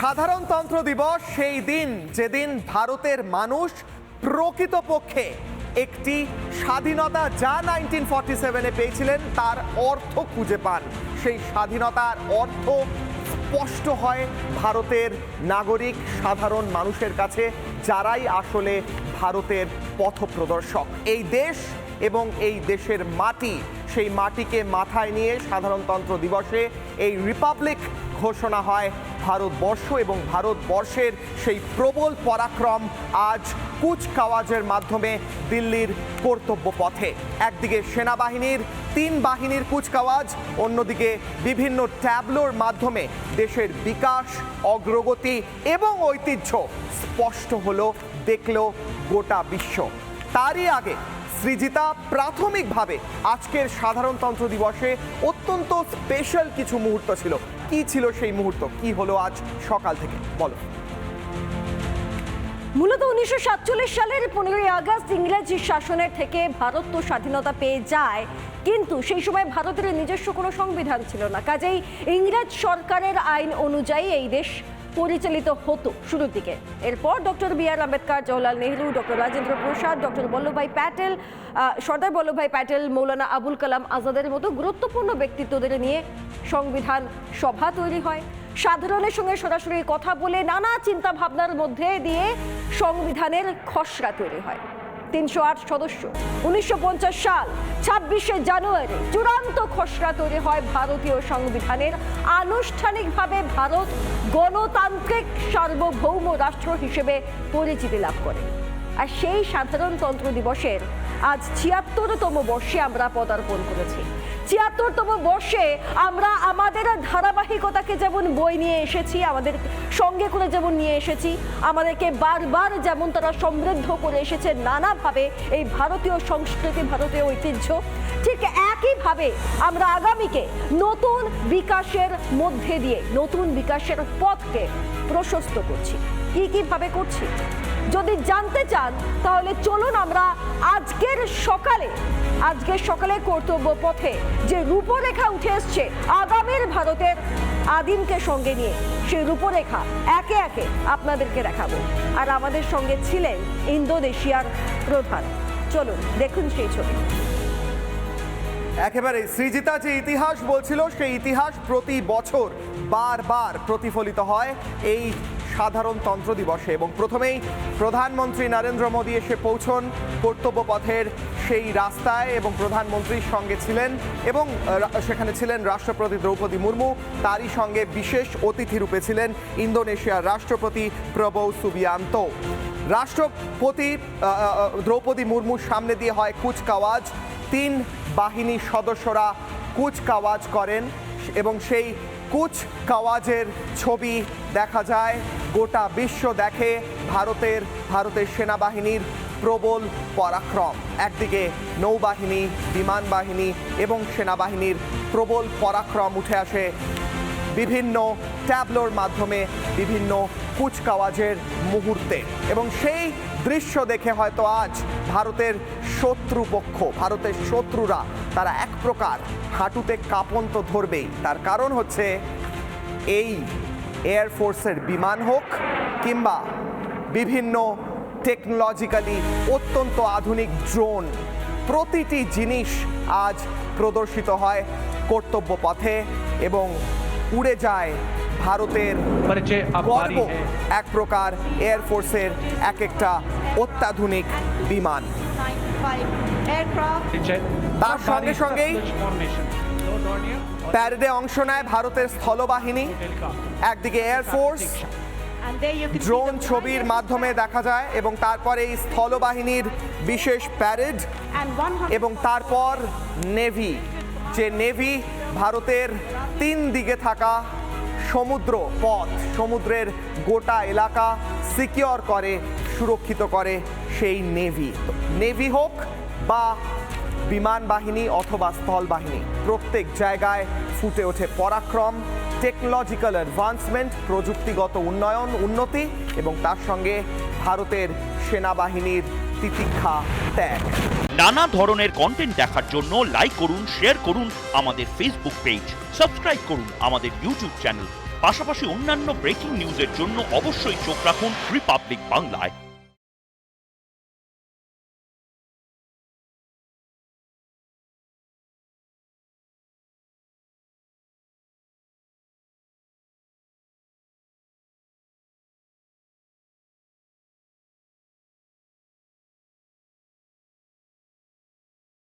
সাধারণতন্ত্র দিবস সেই দিন যেদিন ভারতের মানুষ প্রকৃতপক্ষে একটি স্বাধীনতা যা 1947-এ পেয়েছিলেন তার অর্থ খুঁজে পান। সেই স্বাধীনতার অর্থ স্পষ্ট হয় ভারতের নাগরিক সাধারণ মানুষের কাছে, যারাই আসলে ভারতের পথপ্রদর্শক। এই দেশ এবং এই দেশের মাটি, সেই মাটিকে মাথায় নিয়ে সাধারণতন্ত্র দিবসে এই রিপাবলিক ঘোষণা হয় ভারতবর্ষ, এবং ভারতবর্ষের সেই প্রবল পরাক্রম আজ কুচকাওয়াজের মাধ্যমে দিল্লির কর্তব্য পথে। একদিকে সেনাবাহিনীর 3 বাহিনীর কুচকাওয়াজ, অন্যদিকে বিভিন্ন ট্যাবলোর মাধ্যমে দেশের বিকাশ, অগ্রগতি এবং ঐতিহ্য স্পষ্ট হলো, দেখল গোটা বিশ্ব। তারই আগে সৃজিতা প্রাথমিকভাবে আজকের সাধারণতন্ত্র দিবসে অত্যন্ত স্পেশাল কিছু মুহূর্ত ছিল। কি ছিল সেই মুহূর্ত, কি হলো আজ সকাল থেকে, বলো। মূলত 1947 সালের 15ই আগস্ট ইংরেজি শাসনের থেকে ভারত তো স্বাধীনতা পেয়ে যায়, কিন্তু সেই সময় ভারতের নিজস্ব কোনো সংবিধান ছিল না। কাজেই ইংরেজ সরকারের আইন অনুযায়ী এই দেশ পরিচালিত হতো শুরুর দিকে। এরপর doctor B R. Ambedkar, Jawaharlal Nehru, doctor Rajendra Prasad, doctor Vallabhbhai Patel, Sardar Vallabhbhai Patel, Maulana Abul Kalam আজাদের মতো গুরুত্বপূর্ণ ব্যক্তিত্বদের নিয়ে সংবিধান সভা তৈরি হয়। সাধারণের সঙ্গে সরাসরি কথা বলে নানা চিন্তা ভাবনার মধ্যে দিয়ে সংবিধানের খসড়া তৈরি হয়। 308 সদস্য, 1950 সাল 26শে জানুয়ারি চূড়ান্ত খসড়া তৈরি হয় ভারতীয় সংবিধানের। আনুষ্ঠানিকভাবে ভারত গণতান্ত্রিক সার্বভৌম রাষ্ট্র হিসেবে পরিচিতি লাভ করে। আর সেই সাধারণতন্ত্র দিবসের আজ 76তম বর্ষে আমরা পদার্পণ করেছি। 76তম বর্ষে আমরা আমাদের ধারাবাহিকতাকে যেমন বই নিয়ে এসেছি, আমাদের সঙ্গে করে যেমন নিয়ে এসেছি, আমাদেরকে বারবার যেমন তারা সমৃদ্ধ করে এসেছে নানাভাবে এই ভারতীয় সংস্কৃতি, ভারতীয় ঐতিহ্য, ঠিক একইভাবে আমরা আগামীকে নতুন বিকাশের মধ্যে দিয়ে নতুন বিকাশের পথকে প্রশস্ত করছি। কিভাবে করছি যদি জানতে চান, তাহলে চলুন আমরা আজকের সকালে কর্তব্য পথে যে রূপরেখা উঠে এসছে আগামীর ভারতের আদিমকে সঙ্গে নিয়ে, সেই রূপরেখা একে একে আপনাদেরকে দেখাবো। আর আমাদের সঙ্গে ছিলেন ইন্দোনেশিয়ার প্রধান। চলুন দেখুন সেই ছবি। একেবারে সৃজিতা যে ইতিহাস বলছিল, সেই ইতিহাস প্রতি বছর বারবার প্রতিফলিত হয় এই সাধারণতন্ত্র দিবসে। এবং প্রথমেই প্রধানমন্ত্রী নরেন্দ্র মোদী এসে পৌঁছন কর্তব্য পথের সেই রাস্তায়, এবং প্রধানমন্ত্রীর সঙ্গে ছিলেন এবং সেখানে ছিলেন রাষ্ট্রপতি দ্রৌপদী মুর্মু। তারই সঙ্গে বিশেষ অতিথি রূপে ছিলেন ইন্দোনেশিয়ার রাষ্ট্রপতি প্রবোও সুবিয়ান্তো। রাষ্ট্রপতি দ্রৌপদী মুর্মুর সামনে দিয়ে হয় কুচকাওয়াজ। 3 বাহিনীর সদস্যরা কুচকাওয়াজ করেন এবং সেই কুচকাওয়াজের ছবি দেখা যায়, গোটা বিশ্ব দেখে ভারতের সেনাবাহিনীর প্রবল পরাক্রম। একদিকে নৌবাহিনী, বিমান বাহিনী এবং সেনাবাহিনীর প্রবল পরাক্রম উঠে আসে বিভিন্ন ট্যাবলোর মাধ্যমে, বিভিন্ন কুচকাওয়াজের মুহূর্তে। এবং সেই দৃশ্য দেখে হয়তো আজ ভারতের শত্রুপক্ষ, ভারতের শত্রুরা, তারা এক প্রকার হাঁটুতে কাঁপন তো ধরবেই। তার কারণ হচ্ছে এই এয়ারফোর্সের বিমান হোক কিংবা বিভিন্ন টেকনোলজিক্যালি অত্যন্ত আধুনিক ড্রোন, প্রতিটি জিনিস আজ প্রদর্শিত হয় কর্তব্য পথে এবং উড়ে যায় ভারতের গর্ব, এক প্রকার এয়ারফোর্সের এক একটা অত্যাধুনিক বিমান। তার সঙ্গে সঙ্গেই প্যারেডে অংশ নেয় ভারতের স্থলবাহিনী। একদিকে এয়ারফোর্স, ড্রোন ছবির মাধ্যমে দেখা যায়, এবং তারপরে এই স্থলবাহিনীর বিশেষ প্যারেড, এবং তারপর নেভি, যে নেভি ভারতের 3 দিকে থাকা সমুদ্র পথ, সমুদ্রের গোটা এলাকা সিকিওর করে, সুরক্ষিত করে সেই নেভি হোক বা বিমান বাহিনী অথবা স্থল বাহিনী, প্রত্যেক জায়গায় ফুটে ওঠে পরাক্রম, টেকনোলজিক্যাল অ্যাডভান্সমেন্ট, প্রযুক্তিগত উন্নতি, এবং তার সঙ্গে ভারতের সেনাবাহিনীর তিতিক্ষা ত্যাগ। নানা ধরনের কন্টেন্ট দেখার জন্য লাইক করুন, শেয়ার করুন আমাদের ফেসবুক পেজ, সাবস্ক্রাইব করুন আমাদের ইউটিউব চ্যানেল। পাশাপাশি অন্যান্য ব্রেকিং নিউজের জন্য অবশ্যই চোখ রাখুন রিপাবলিক বাংলায়।